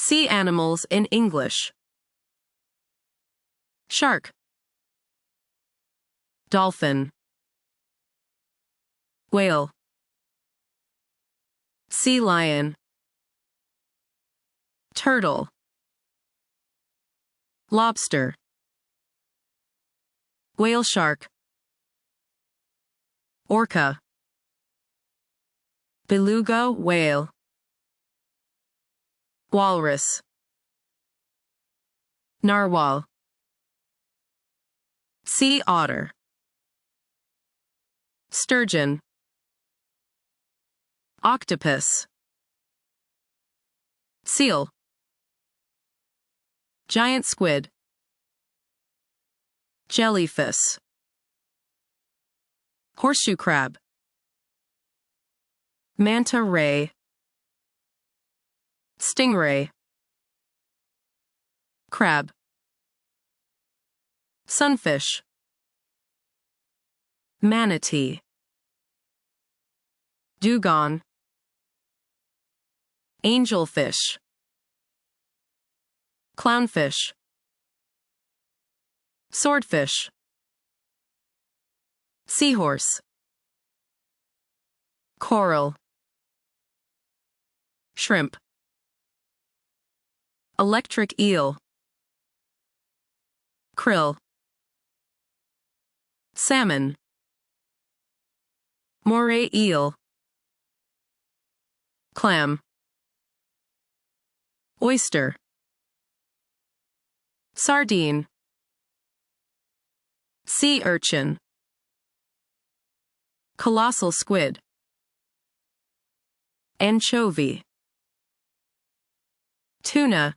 Sea animals in English. Shark, dolphin, whale, sea lion, turtle, lobster, whale shark, orca, beluga whale, walrus, narwhal, sea otter, sturgeon, octopus, seal, giant squid, jellyfish, horseshoe crab, manta ray, stingray, crab, sunfish, manatee, dugong, angelfish, clownfish, swordfish, seahorse, coral, shrimp, electric eel, krill, salmon, moray eel, clam, oyster, sardine, sea urchin, colossal squid, anchovy, tuna,